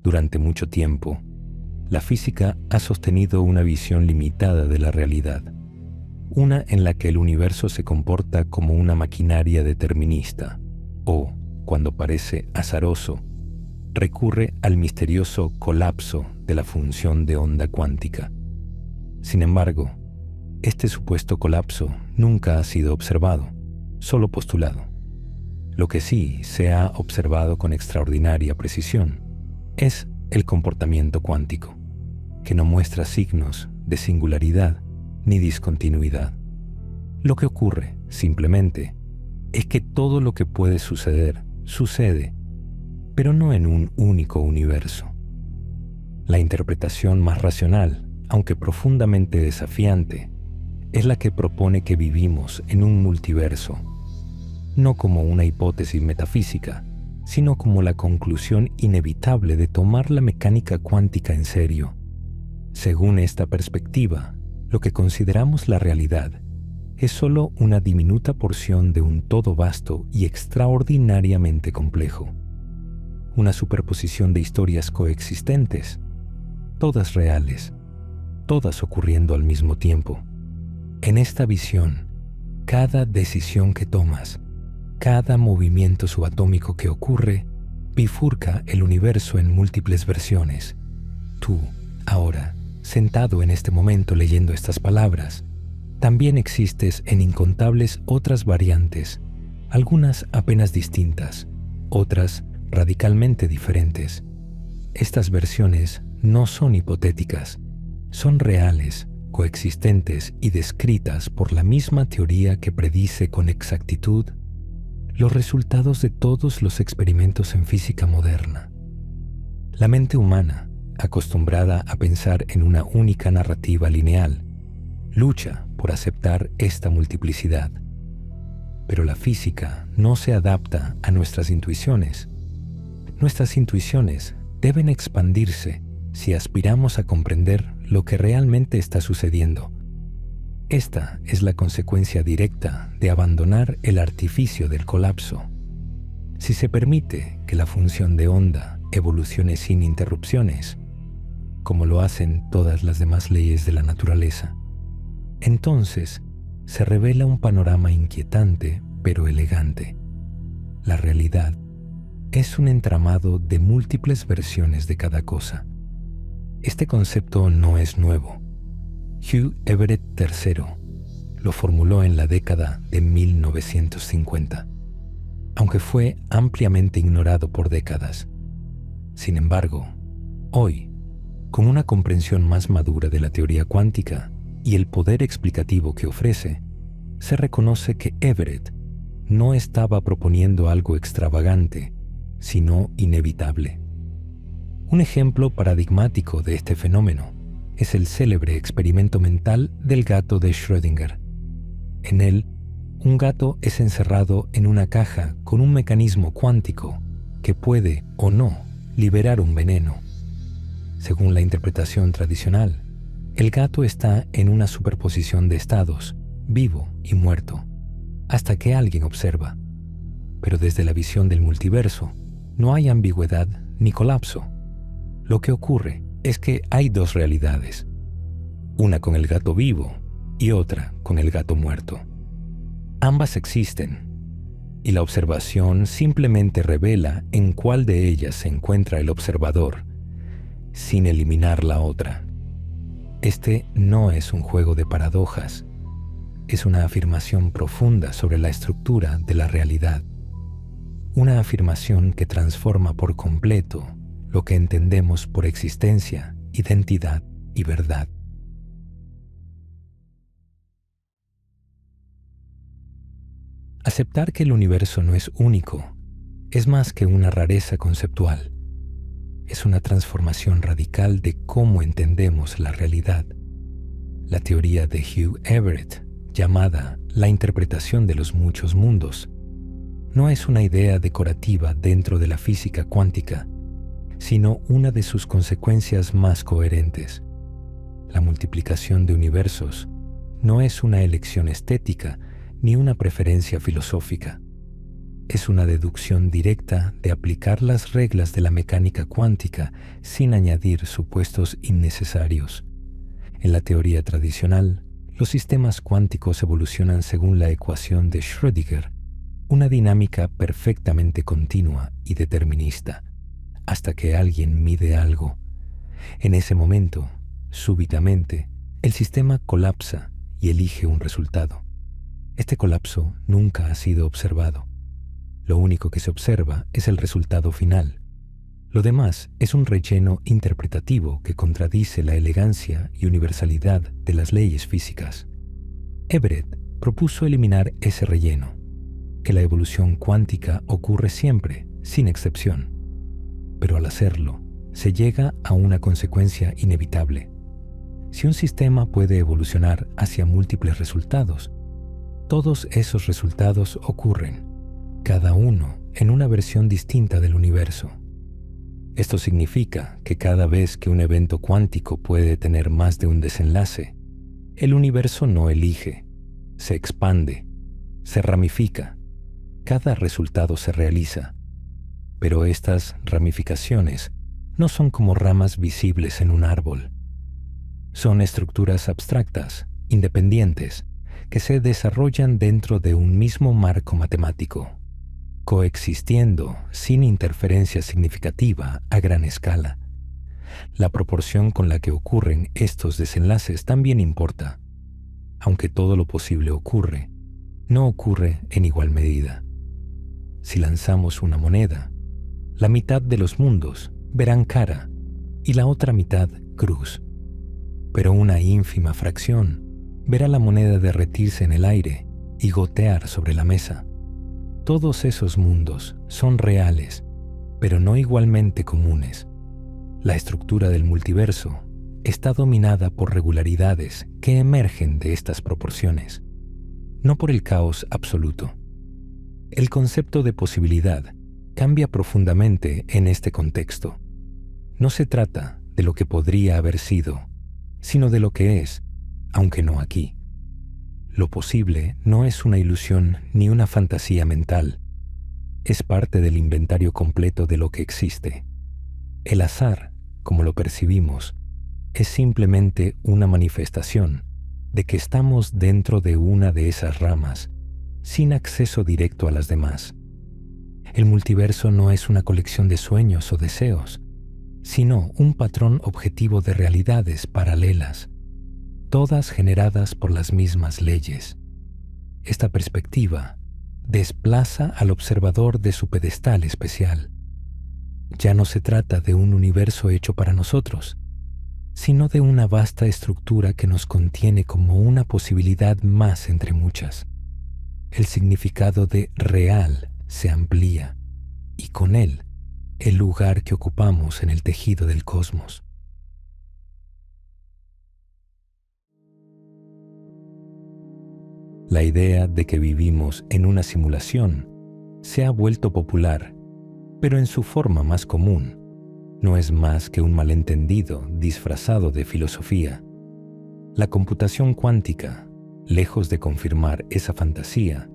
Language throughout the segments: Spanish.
Durante mucho tiempo, la física ha sostenido una visión limitada de la realidad, una en la que el universo se comporta como una maquinaria determinista, o, cuando parece azaroso, recurre al misterioso colapso de la función de onda cuántica. Sin embargo, este supuesto colapso nunca ha sido observado, solo postulado. Lo que sí se ha observado con extraordinaria precisión es el comportamiento cuántico, que no muestra signos de singularidad ni discontinuidad. Lo que ocurre, simplemente, es que todo lo que puede suceder, sucede, pero no en un único universo. La interpretación más racional, aunque profundamente desafiante, es la que propone que vivimos en un multiverso, no como una hipótesis metafísica, sino como la conclusión inevitable de tomar la mecánica cuántica en serio. Según esta perspectiva, lo que consideramos la realidad es solo una diminuta porción de un todo vasto y extraordinariamente complejo. Una superposición de historias coexistentes, todas reales, todas ocurriendo al mismo tiempo. En esta visión, cada decisión que tomas, cada movimiento subatómico que ocurre, bifurca el universo en múltiples versiones. Tú, ahora, sentado en este momento leyendo estas palabras, también existes en incontables otras variantes, algunas apenas distintas, otras radicalmente diferentes. Estas versiones no son hipotéticas, son reales, coexistentes y descritas por la misma teoría que predice con exactitud los resultados de todos los experimentos en física moderna. La mente humana, acostumbrada a pensar en una única narrativa lineal, lucha por aceptar esta multiplicidad. Pero la física no se adapta a nuestras intuiciones. Nuestras intuiciones deben expandirse si aspiramos a comprender lo que realmente está sucediendo. Esta es la consecuencia directa de abandonar el artificio del colapso. Si se permite que la función de onda evolucione sin interrupciones, como lo hacen todas las demás leyes de la naturaleza, entonces se revela un panorama inquietante pero elegante. La realidad es un entramado de múltiples versiones de cada cosa. Este concepto no es nuevo. Hugh Everett III lo formuló en la década de 1950, aunque fue ampliamente ignorado por décadas. Sin embargo, hoy, con una comprensión más madura de la teoría cuántica y el poder explicativo que ofrece, se reconoce que Everett no estaba proponiendo algo extravagante, sino inevitable. Un ejemplo paradigmático de este fenómeno es el célebre experimento mental del gato de Schrödinger. En él, un gato es encerrado en una caja con un mecanismo cuántico que puede o no liberar un veneno. Según la interpretación tradicional, el gato está en una superposición de estados, vivo y muerto, hasta que alguien observa. Pero desde la visión del multiverso, no hay ambigüedad ni colapso. Lo que ocurre es que hay dos realidades, una con el gato vivo y otra con el gato muerto. Ambas existen, y la observación simplemente revela en cuál de ellas se encuentra el observador, sin eliminar la otra. Este no es un juego de paradojas, es una afirmación profunda sobre la estructura de la realidad, una afirmación que transforma por completo lo que entendemos por existencia, identidad y verdad. Aceptar que el universo no es único es más que una rareza conceptual. Es una transformación radical de cómo entendemos la realidad. La teoría de Hugh Everett, llamada la interpretación de los muchos mundos, no es una idea decorativa dentro de la física cuántica, sino una de sus consecuencias más coherentes. La multiplicación de universos no es una elección estética ni una preferencia filosófica. es una deducción directa de aplicar las reglas de la mecánica cuántica sin añadir supuestos innecesarios. En la teoría tradicional, los sistemas cuánticos evolucionan según la ecuación de Schrödinger, una dinámica perfectamente continua y determinista, hasta que alguien mide algo. En ese momento, súbitamente, el sistema colapsa y elige un resultado. Este colapso nunca ha sido observado. Lo único que se observa es el resultado final. Lo demás es un relleno interpretativo que contradice la elegancia y universalidad de las leyes físicas. Everett propuso eliminar ese relleno, que la evolución cuántica ocurre siempre, sin excepción. Pero al hacerlo, se llega a una consecuencia inevitable. Si un sistema puede evolucionar hacia múltiples resultados, todos esos resultados ocurren, cada uno en una versión distinta del universo. Esto significa que cada vez que un evento cuántico puede tener más de un desenlace, el universo no elige, se expande, se ramifica. Cada resultado se realiza, pero estas ramificaciones no son como ramas visibles en un árbol. Son estructuras abstractas, independientes, que se desarrollan dentro de un mismo marco matemático, coexistiendo sin interferencia significativa a gran escala. La proporción con la que ocurren estos desenlaces también importa. Aunque todo lo posible ocurre, no ocurre en igual medida. Si lanzamos una moneda, la mitad de los mundos verán cara y la otra mitad cruz. Pero una ínfima fracción verá la moneda derretirse en el aire y gotear sobre la mesa. Todos esos mundos son reales, pero no igualmente comunes. La estructura del multiverso está dominada por regularidades que emergen de estas proporciones, no por el caos absoluto. El concepto de posibilidad cambia profundamente en este contexto. No se trata de lo que podría haber sido, sino de lo que es, aunque no aquí. Lo posible no es una ilusión ni una fantasía mental. Es parte del inventario completo de lo que existe. El azar, como lo percibimos, es simplemente una manifestación de que estamos dentro de una de esas ramas, sin acceso directo a las demás. El multiverso no es una colección de sueños o deseos, sino un patrón objetivo de realidades paralelas, todas generadas por las mismas leyes. Esta perspectiva desplaza al observador de su pedestal especial. Ya no se trata de un universo hecho para nosotros, sino de una vasta estructura que nos contiene como una posibilidad más entre muchas. El significado de real se amplía, y con él, el lugar que ocupamos en el tejido del cosmos. La idea de que vivimos en una simulación se ha vuelto popular, pero en su forma más común, no es más que un malentendido disfrazado de filosofía. La computación cuántica, lejos de confirmar esa fantasía,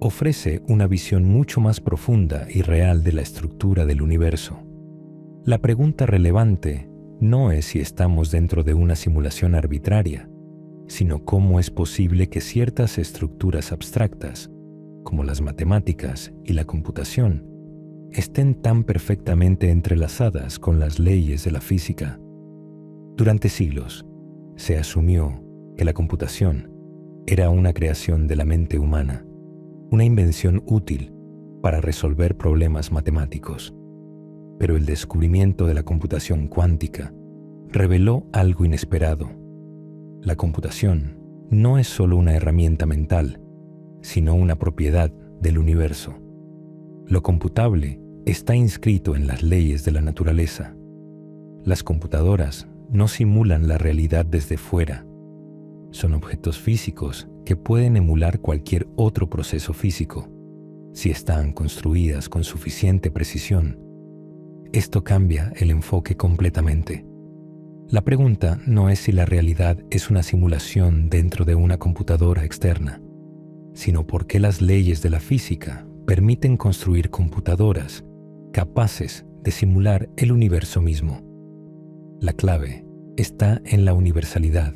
ofrece una visión mucho más profunda y real de la estructura del universo. La pregunta relevante no es si estamos dentro de una simulación arbitraria, sino cómo es posible que ciertas estructuras abstractas, como las matemáticas y la computación, estén tan perfectamente entrelazadas con las leyes de la física. Durante siglos, se asumió que la computación era una creación de la mente humana, una invención útil para resolver problemas matemáticos. Pero el descubrimiento de la computación cuántica reveló algo inesperado. La computación no es solo una herramienta mental, sino una propiedad del universo. Lo computable está inscrito en las leyes de la naturaleza. Las computadoras no simulan la realidad desde fuera. Son objetos físicos que pueden emular cualquier otro proceso físico, si están construidas con suficiente precisión. Esto cambia el enfoque completamente. La pregunta no es si la realidad es una simulación dentro de una computadora externa, sino por qué las leyes de la física permiten construir computadoras capaces de simular el universo mismo. La clave está en la universalidad.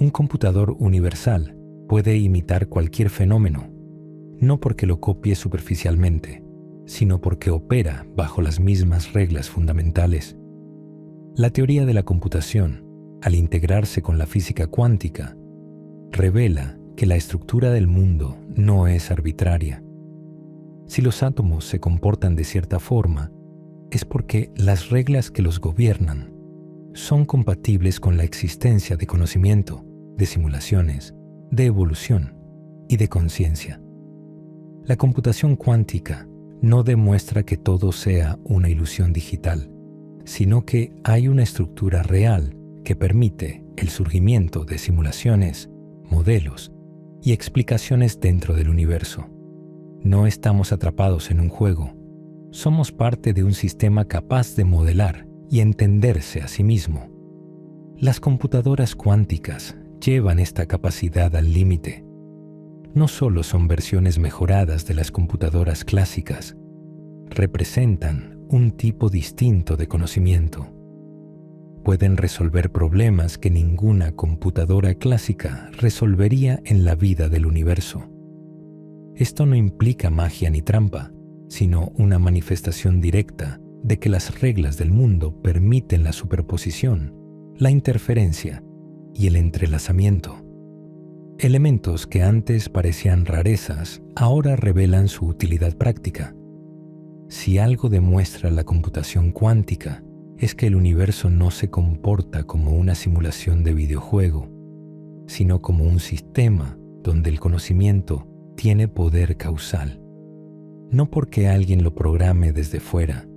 Un computador universal puede imitar cualquier fenómeno, no porque lo copie superficialmente, sino porque opera bajo las mismas reglas fundamentales. La teoría de la computación, al integrarse con la física cuántica, revela que la estructura del mundo no es arbitraria. Si los átomos se comportan de cierta forma, es porque las reglas que los gobiernan son compatibles con la existencia de conocimiento, de simulaciones, de evolución y de conciencia. La computación cuántica no demuestra que todo sea una ilusión digital, sino que hay una estructura real que permite el surgimiento de simulaciones, modelos y explicaciones dentro del universo. No estamos atrapados en un juego, somos parte de un sistema capaz de modelar y entenderse a sí mismo. Las computadoras cuánticas llevan esta capacidad al límite. No solo son versiones mejoradas de las computadoras clásicas, representan un tipo distinto de conocimiento. Pueden resolver problemas que ninguna computadora clásica resolvería en la vida del universo. Esto no implica magia ni trampa, sino una manifestación directa de que las reglas del mundo permiten la superposición, la interferencia y el entrelazamiento. Elementos que antes parecían rarezas ahora revelan su utilidad práctica. Si algo demuestra la computación cuántica, es que el universo no se comporta como una simulación de videojuego, sino como un sistema donde el conocimiento tiene poder causal. No porque alguien lo programe desde fuera,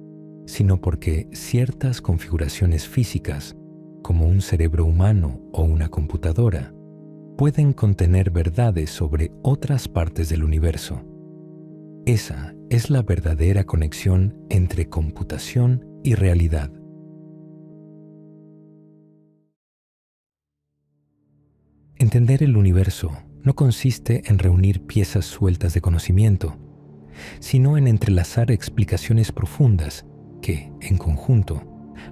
sino porque ciertas configuraciones físicas, como un cerebro humano o una computadora, pueden contener verdades sobre otras partes del universo. Esa es la verdadera conexión entre computación y realidad. Entender el universo no consiste en reunir piezas sueltas de conocimiento, sino en entrelazar explicaciones profundas que, en conjunto,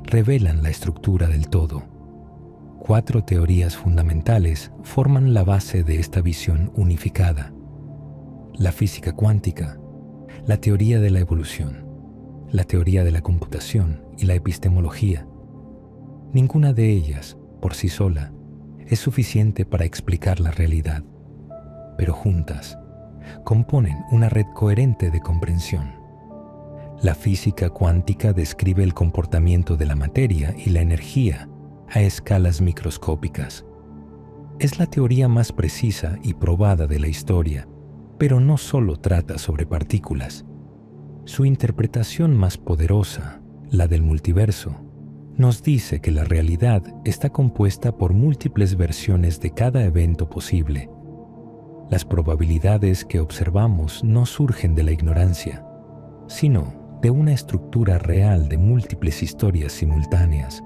revelan la estructura del todo. 4 teorías fundamentales forman la base de esta visión unificada: la física cuántica, la teoría de la evolución, la teoría de la computación y la epistemología. Ninguna de ellas, por sí sola, es suficiente para explicar la realidad, pero juntas componen una red coherente de comprensión. La física cuántica describe el comportamiento de la materia y la energía a escalas microscópicas. Es la teoría más precisa y probada de la historia, pero no solo trata sobre partículas. Su interpretación más poderosa, la del multiverso, nos dice que la realidad está compuesta por múltiples versiones de cada evento posible. Las probabilidades que observamos no surgen de la ignorancia, sino de una estructura real de múltiples historias simultáneas.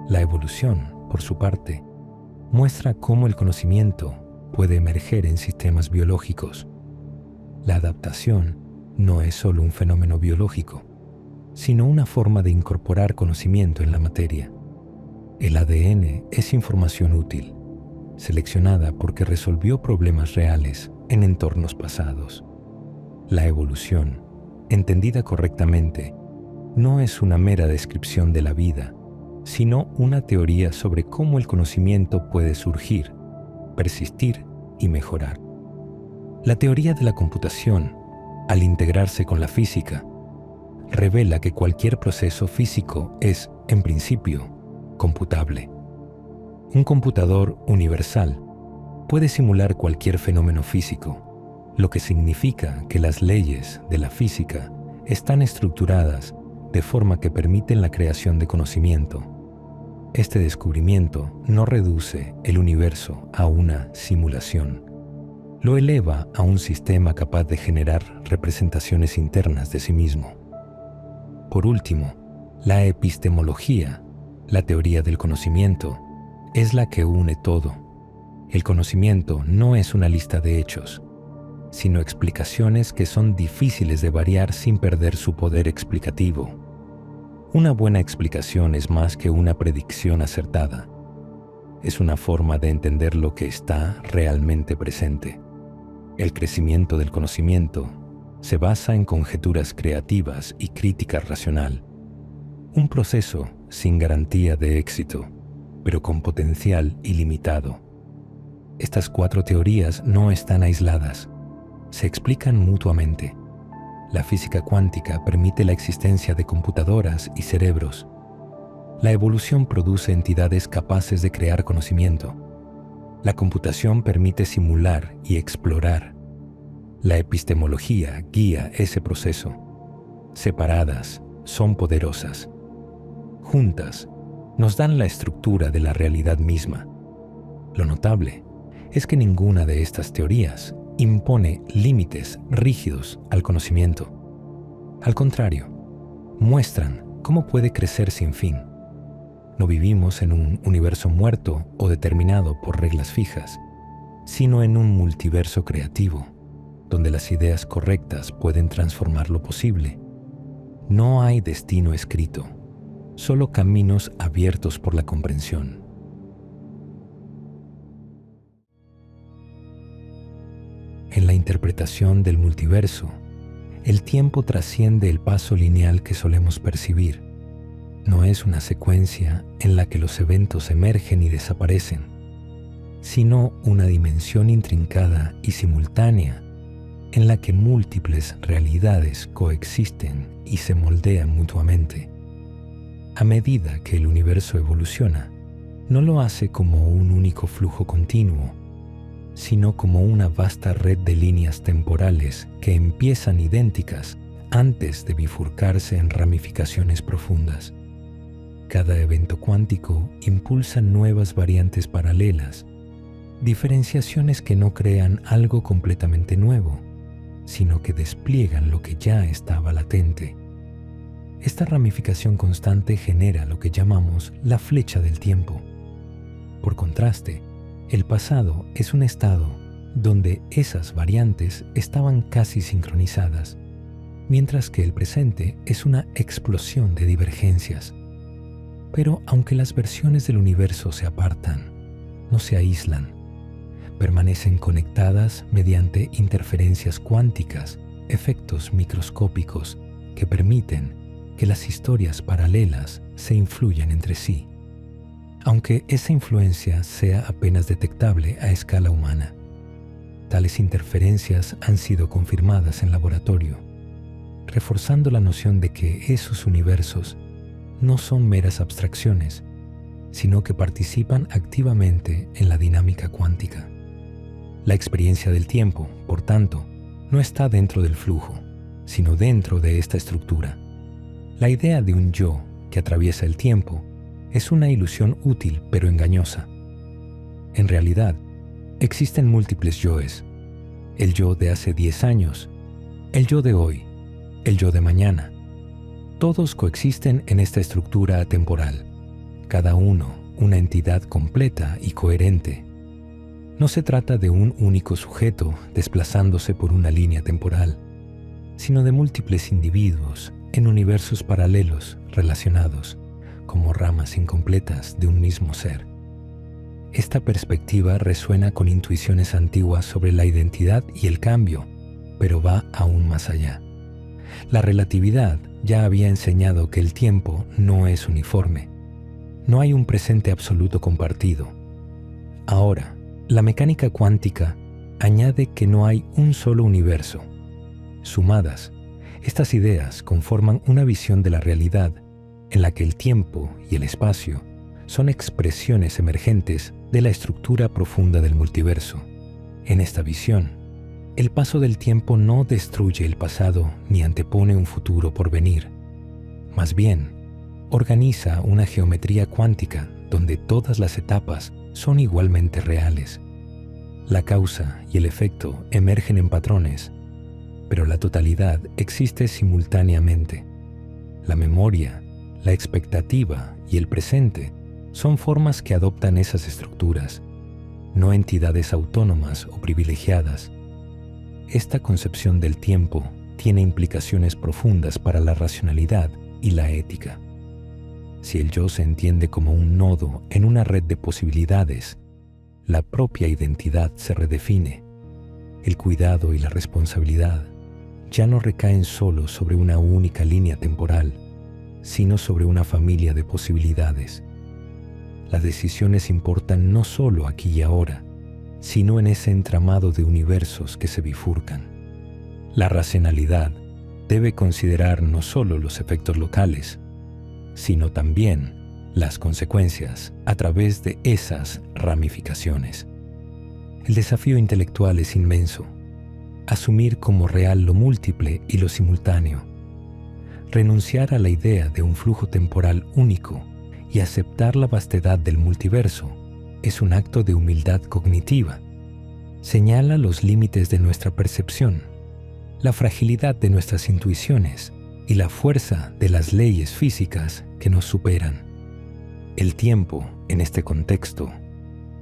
La evolución, por su parte, muestra cómo el conocimiento puede emerger en sistemas biológicos. La adaptación no es solo un fenómeno biológico, sino una forma de incorporar conocimiento en la materia. El ADN es información útil, seleccionada porque resolvió problemas reales en entornos pasados. La evolución, entendida correctamente, no es una mera descripción de la vida, sino una teoría sobre cómo el conocimiento puede surgir, persistir y mejorar. La teoría de la computación, al integrarse con la física, revela que cualquier proceso físico es, en principio, computable. Un computador universal puede simular cualquier fenómeno físico, lo que significa que las leyes de la física están estructuradas de forma que permiten la creación de conocimiento. Este descubrimiento no reduce el universo a una simulación, lo eleva a un sistema capaz de generar representaciones internas de sí mismo. Por último, la epistemología, la teoría del conocimiento, es la que une todo. El conocimiento no es una lista de hechos, sino explicaciones que son difíciles de variar sin perder su poder explicativo. Una buena explicación es más que una predicción acertada. Es una forma de entender lo que está realmente presente. El crecimiento del conocimiento se basa en conjeturas creativas y crítica racional. Un proceso sin garantía de éxito, pero con potencial ilimitado. Estas 4 teorías no están aisladas, se explican mutuamente. La física cuántica permite la existencia de computadoras y cerebros. La evolución produce entidades capaces de crear conocimiento. La computación permite simular y explorar. La epistemología guía ese proceso. Separadas, son poderosas. Juntas, nos dan la estructura de la realidad misma. Lo notable es que ninguna de estas teorías impone límites rígidos al conocimiento. Al contrario, muestran cómo puede crecer sin fin. No vivimos en un universo muerto o determinado por reglas fijas, sino en un multiverso creativo, donde las ideas correctas pueden transformar lo posible. No hay destino escrito, solo caminos abiertos por la comprensión. En la interpretación del multiverso, el tiempo trasciende el paso lineal que solemos percibir. No es una secuencia en la que los eventos emergen y desaparecen, sino una dimensión intrincada y simultánea en la que múltiples realidades coexisten y se moldean mutuamente. A medida que el universo evoluciona, no lo hace como un único flujo continuo, sino como una vasta red de líneas temporales que empiezan idénticas antes de bifurcarse en ramificaciones profundas. Cada evento cuántico impulsa nuevas variantes paralelas, diferenciaciones que no crean algo completamente nuevo, sino que despliegan lo que ya estaba latente. Esta ramificación constante genera lo que llamamos la flecha del tiempo. Por contraste, el pasado es un estado donde esas variantes estaban casi sincronizadas, mientras que el presente es una explosión de divergencias. Pero aunque las versiones del universo se apartan, no se aíslan, permanecen conectadas mediante interferencias cuánticas, efectos microscópicos que permiten que las historias paralelas se influyan entre sí, aunque esa influencia sea apenas detectable a escala humana. Tales interferencias han sido confirmadas en laboratorio, reforzando la noción de que esos universos no son meras abstracciones, sino que participan activamente en la dinámica cuántica. La experiencia del tiempo, por tanto, no está dentro del flujo, sino dentro de esta estructura. La idea de un yo que atraviesa el tiempo es una ilusión útil pero engañosa. En realidad, existen múltiples yoes. El yo de hace 10 años, el yo de hoy, el yo de mañana. Todos coexisten en esta estructura atemporal, cada uno una entidad completa y coherente. No se trata de un único sujeto desplazándose por una línea temporal, sino de múltiples individuos en universos paralelos relacionados, como ramas incompletas de un mismo ser. Esta perspectiva resuena con intuiciones antiguas sobre la identidad y el cambio, pero va aún más allá. La relatividad ya había enseñado que el tiempo no es uniforme. No hay un presente absoluto compartido. Ahora, la mecánica cuántica añade que no hay un solo universo. Sumadas, estas ideas conforman una visión de la realidad en la que el tiempo y el espacio son expresiones emergentes de la estructura profunda del multiverso. En esta visión, el paso del tiempo no destruye el pasado ni antepone un futuro por venir. Más bien, organiza una geometría cuántica donde todas las etapas son igualmente reales. La causa y el efecto emergen en patrones, pero la totalidad existe simultáneamente. La memoria, la expectativa y el presente son formas que adoptan esas estructuras, no entidades autónomas o privilegiadas. esta concepción del tiempo tiene implicaciones profundas para la racionalidad y la ética. Si el yo se entiende como un nodo en una red de posibilidades, la propia identidad se redefine. El cuidado y la responsabilidad ya no recaen solo sobre una única línea temporal, sino sobre una familia de posibilidades. Las decisiones importan no solo aquí y ahora, sino en ese entramado de universos que se bifurcan. La racionalidad debe considerar no solo los efectos locales, sino también las consecuencias a través de esas ramificaciones. El desafío intelectual es inmenso. Asumir como real lo múltiple y lo simultáneo. Renunciar a la idea de un flujo temporal único y aceptar la vastedad del multiverso es un acto de humildad cognitiva. Señala los límites de nuestra percepción, la fragilidad de nuestras intuiciones y la fuerza de las leyes físicas que nos superan. El tiempo, en este contexto,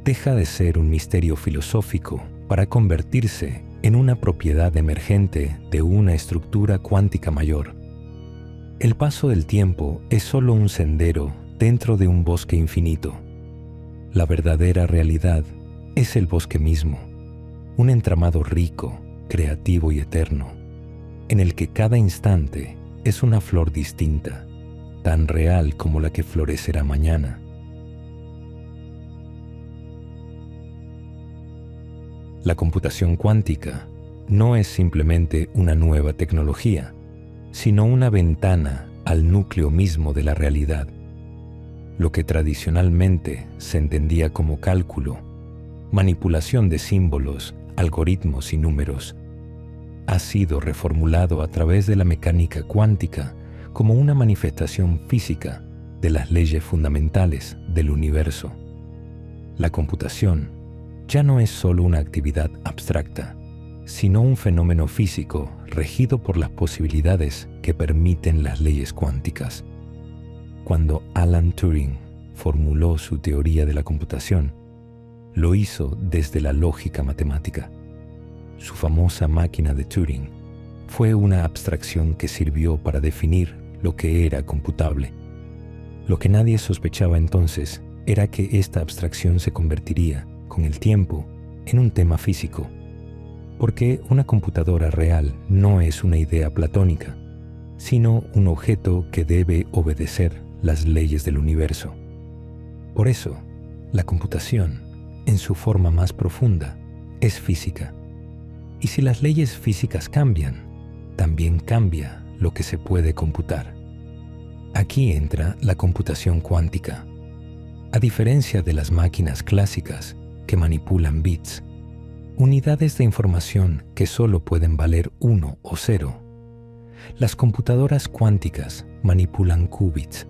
deja de ser un misterio filosófico para convertirse en una propiedad emergente de una estructura cuántica mayor. El paso del tiempo es solo un sendero dentro de un bosque infinito. La verdadera realidad es el bosque mismo, un entramado rico, creativo y eterno, en el que cada instante es una flor distinta, tan real como la que florecerá mañana. La computación cuántica no es simplemente una nueva tecnología, sino una ventana al núcleo mismo de la realidad. Lo que tradicionalmente se entendía como cálculo, manipulación de símbolos, algoritmos y números, ha sido reformulado a través de la mecánica cuántica como una manifestación física de las leyes fundamentales del universo. La computación ya no es solo una actividad abstracta, sino un fenómeno físico regido por las posibilidades que permiten las leyes cuánticas. Cuando Alan Turing formuló su teoría de la computación, lo hizo desde la lógica matemática. Su famosa máquina de Turing fue una abstracción que sirvió para definir lo que era computable. Lo que nadie sospechaba entonces era que esta abstracción se convertiría, con el tiempo, en un tema físico. Porque una computadora real no es una idea platónica, sino un objeto que debe obedecer las leyes del universo. Por eso, la computación, en su forma más profunda, es física. Y si las leyes físicas cambian, también cambia lo que se puede computar. Aquí entra la computación cuántica. A diferencia de las máquinas clásicas que manipulan bits, unidades de información que solo pueden valer 1 o 0, las computadoras cuánticas manipulan qubits,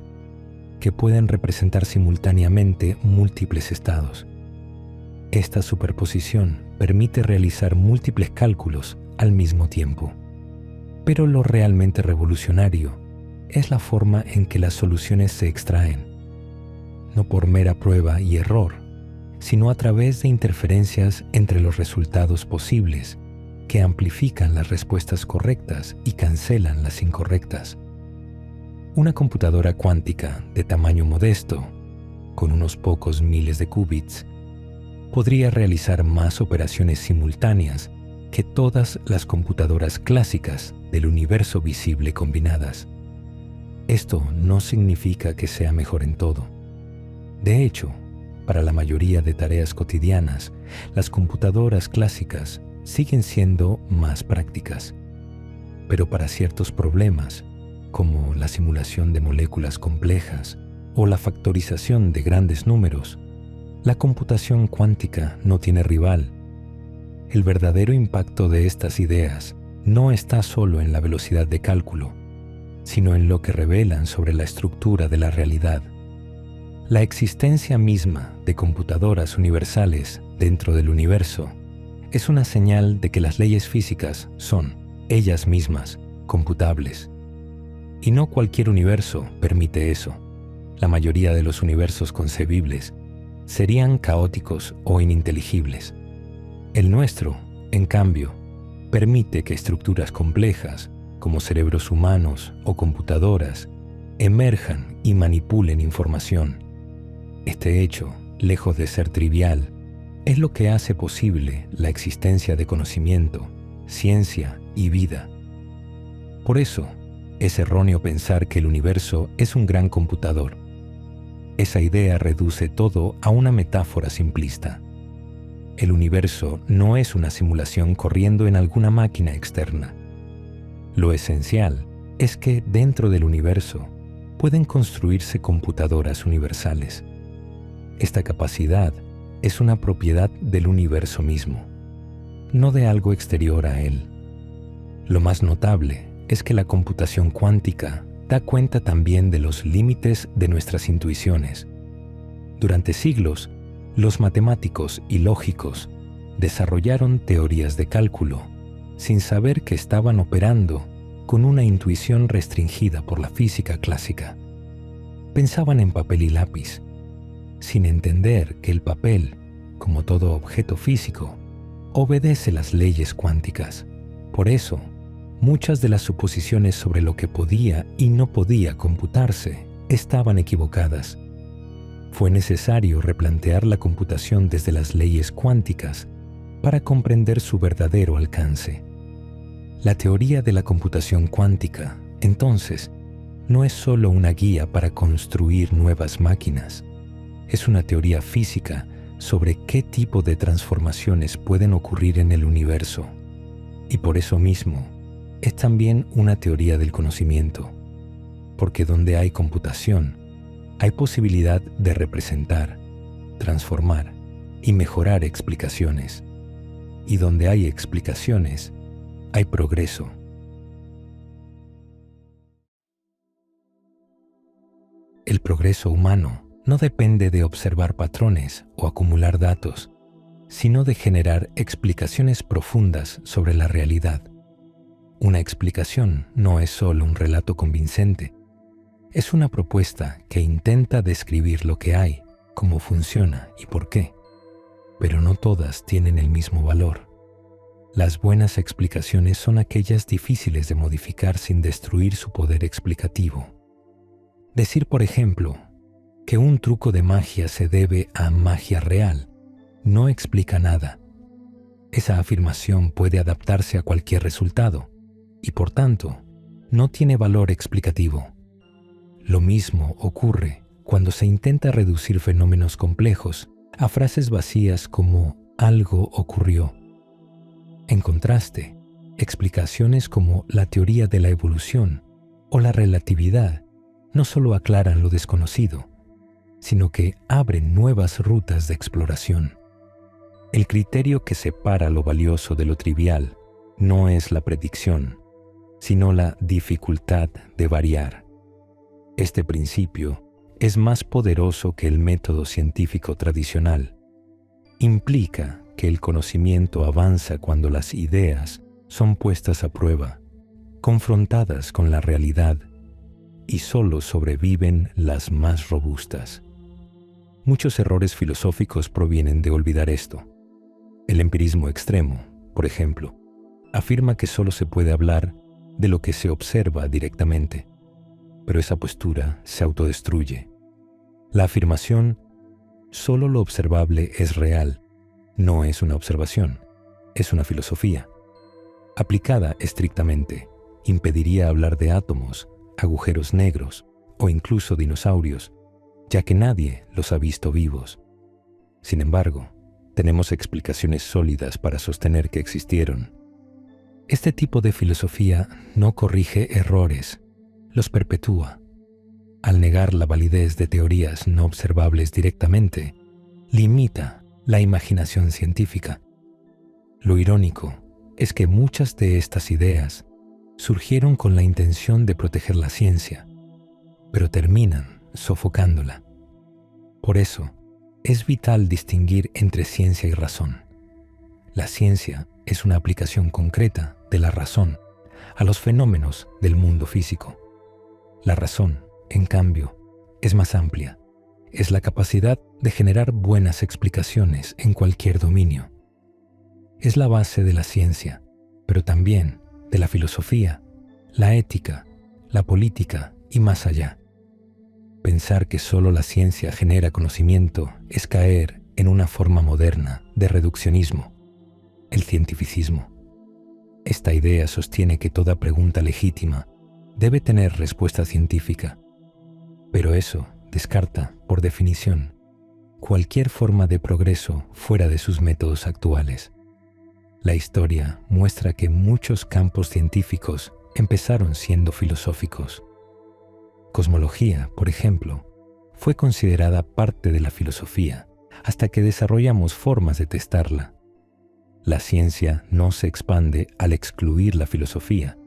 que pueden representar simultáneamente múltiples estados. Esta superposición permite realizar múltiples cálculos al mismo tiempo. Pero lo realmente revolucionario es la forma en que las soluciones se extraen, no por mera prueba y error, sino a través de interferencias entre los resultados posibles que amplifican las respuestas correctas y cancelan las incorrectas. Una computadora cuántica de tamaño modesto, con unos pocos miles de qubits, podría realizar más operaciones simultáneas que todas las computadoras clásicas del universo visible combinadas. Esto no significa que sea mejor en todo. De hecho, para la mayoría de tareas cotidianas, las computadoras clásicas siguen siendo más prácticas. Pero para ciertos problemas, como la simulación de moléculas complejas o la factorización de grandes números, la computación cuántica no tiene rival. El verdadero impacto de estas ideas no está solo en la velocidad de cálculo, sino en lo que revelan sobre la estructura de la realidad. La existencia misma de computadoras universales dentro del universo es una señal de que las leyes físicas son, ellas mismas, computables. Y no cualquier universo permite eso. La mayoría de los universos concebibles serían caóticos o ininteligibles. El nuestro, en cambio, permite que estructuras complejas, como cerebros humanos o computadoras, emerjan y manipulen información. Este hecho, lejos de ser trivial, es lo que hace posible la existencia de conocimiento, ciencia y vida. Por eso, es erróneo pensar que el universo es un gran computador. Esa idea reduce todo a una metáfora simplista. El universo no es una simulación corriendo en alguna máquina externa. Lo esencial es que dentro del universo pueden construirse computadoras universales. Esta capacidad es una propiedad del universo mismo, no de algo exterior a él. Lo más notable es que la computación cuántica da cuenta también de los límites de nuestras intuiciones. Durante siglos, los matemáticos y lógicos desarrollaron teorías de cálculo sin saber que estaban operando con una intuición restringida por la física clásica. Pensaban en papel y lápiz, sin entender que el papel, como todo objeto físico, obedece las leyes cuánticas. Por eso, muchas de las suposiciones sobre lo que podía y no podía computarse estaban equivocadas. Fue necesario replantear la computación desde las leyes cuánticas para comprender su verdadero alcance. La teoría de la computación cuántica, entonces, no es solo una guía para construir nuevas máquinas. Es una teoría física sobre qué tipo de transformaciones pueden ocurrir en el universo. Y por eso mismo, es también una teoría del conocimiento, porque donde hay computación, hay posibilidad de representar, transformar y mejorar explicaciones. Y donde hay explicaciones, hay progreso. El progreso humano no depende de observar patrones o acumular datos, sino de generar explicaciones profundas sobre la realidad. Una explicación no es solo un relato convincente, es una propuesta que intenta describir lo que hay, cómo funciona y por qué. Pero no todas tienen el mismo valor. Las buenas explicaciones son aquellas difíciles de modificar sin destruir su poder explicativo. Decir, por ejemplo, que un truco de magia se debe a magia real no explica nada. Esa afirmación puede adaptarse a cualquier resultado y, por tanto, no tiene valor explicativo. Lo mismo ocurre cuando se intenta reducir fenómenos complejos a frases vacías como algo ocurrió. En contraste, explicaciones como la teoría de la evolución o la relatividad no solo aclaran lo desconocido, sino que abren nuevas rutas de exploración. El criterio que separa lo valioso de lo trivial no es la predicción, sino la dificultad de variar. Este principio es más poderoso que el método científico tradicional. Implica que el conocimiento avanza cuando las ideas son puestas a prueba, confrontadas con la realidad, y solo sobreviven las más robustas. Muchos errores filosóficos provienen de olvidar esto. El empirismo extremo, por ejemplo, afirma que solo se puede hablar de lo que se observa directamente, pero esa postura se autodestruye. La afirmación «solo lo observable es real» no es una observación, es una filosofía. Aplicada estrictamente, impediría hablar de átomos, agujeros negros o incluso dinosaurios, ya que nadie los ha visto vivos. Sin embargo, tenemos explicaciones sólidas para sostener que existieron. Este tipo de filosofía no corrige errores, los perpetúa. Al negar la validez de teorías no observables directamente, limita la imaginación científica. Lo irónico es que muchas de estas ideas surgieron con la intención de proteger la ciencia, pero terminan sofocándola. Por eso, es vital distinguir entre ciencia y razón. La ciencia es una aplicación concreta de la razón a los fenómenos del mundo físico. La razón, en cambio, es más amplia. Es la capacidad de generar buenas explicaciones en cualquier dominio. Es la base de la ciencia, pero también de la filosofía, la ética, la política y más allá. Pensar que solo la ciencia genera conocimiento es caer en una forma moderna de reduccionismo, el cientificismo. Esta idea sostiene que toda pregunta legítima debe tener respuesta científica, pero eso descarta, por definición, cualquier forma de progreso fuera de sus métodos actuales. La historia muestra que muchos campos científicos empezaron siendo filosóficos. Cosmología, por ejemplo, fue considerada parte de la filosofía hasta que desarrollamos formas de testarla. La ciencia no se expande al excluir la filosofía,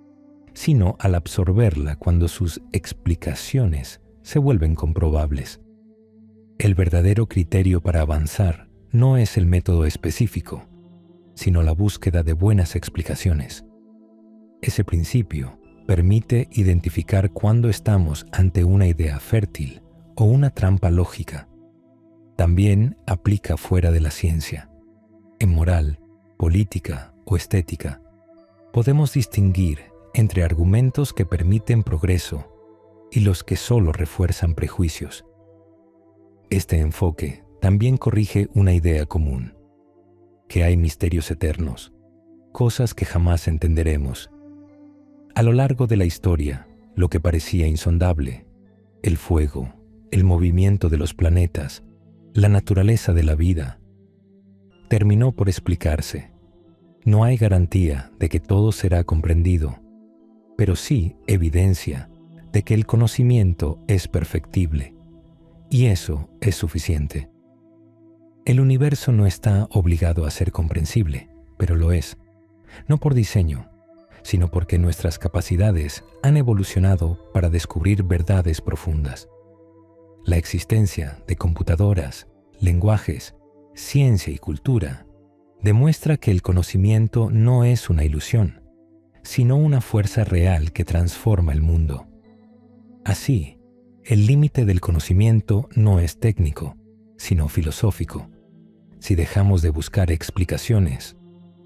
sino al absorberla cuando sus explicaciones se vuelven comprobables. El verdadero criterio para avanzar no es el método específico, sino la búsqueda de buenas explicaciones. Ese principio permite identificar cuándo estamos ante una idea fértil o una trampa lógica. También aplica fuera de la ciencia. En moral, política o estética, podemos distinguir entre argumentos que permiten progreso y los que solo refuerzan prejuicios. Este enfoque también corrige una idea común, que hay misterios eternos, cosas que jamás entenderemos. A lo largo de la historia, lo que parecía insondable, el fuego, el movimiento de los planetas, la naturaleza de la vida, terminó por explicarse. No hay garantía de que todo será comprendido, pero sí evidencia de que el conocimiento es perfectible, y eso es suficiente. El universo no está obligado a ser comprensible, pero lo es, no por diseño, sino porque nuestras capacidades han evolucionado para descubrir verdades profundas. La existencia de computadoras, lenguajes, ciencia y cultura demuestra que el conocimiento no es una ilusión, sino una fuerza real que transforma el mundo. Así, el límite del conocimiento no es técnico, sino filosófico. Si dejamos de buscar explicaciones,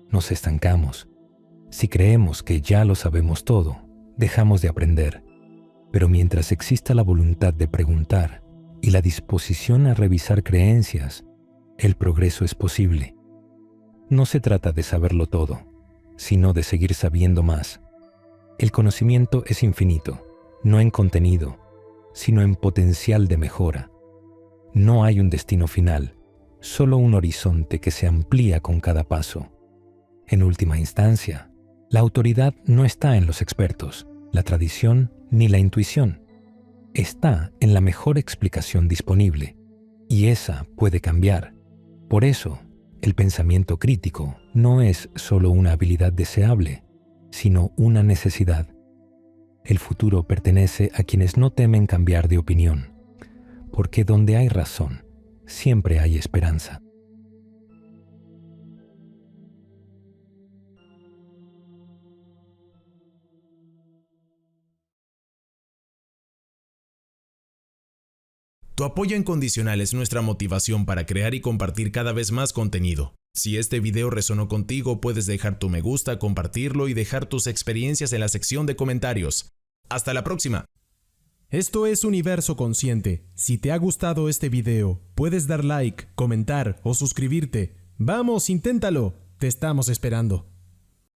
nos estancamos. Si creemos que ya lo sabemos todo, dejamos de aprender. Pero mientras exista la voluntad de preguntar y la disposición a revisar creencias, el progreso es posible. No se trata de saberlo todo, sino de seguir sabiendo más. El conocimiento es infinito, no en contenido, sino en potencial de mejora. No hay un destino final, solo un horizonte que se amplía con cada paso. En última instancia, la autoridad no está en los expertos, la tradición ni la intuición. Está en la mejor explicación disponible, y esa puede cambiar. Por eso, el pensamiento crítico no es solo una habilidad deseable, sino una necesidad. El futuro pertenece a quienes no temen cambiar de opinión, porque donde hay razón, siempre hay esperanza. Tu apoyo incondicional es nuestra motivación para crear y compartir cada vez más contenido. Si este video resonó contigo, puedes dejar tu me gusta, compartirlo y dejar tus experiencias en la sección de comentarios. ¡Hasta la próxima! Esto es Universo Consciente. Si te ha gustado este video, puedes dar like, comentar o suscribirte. ¡Vamos, inténtalo! Te estamos esperando.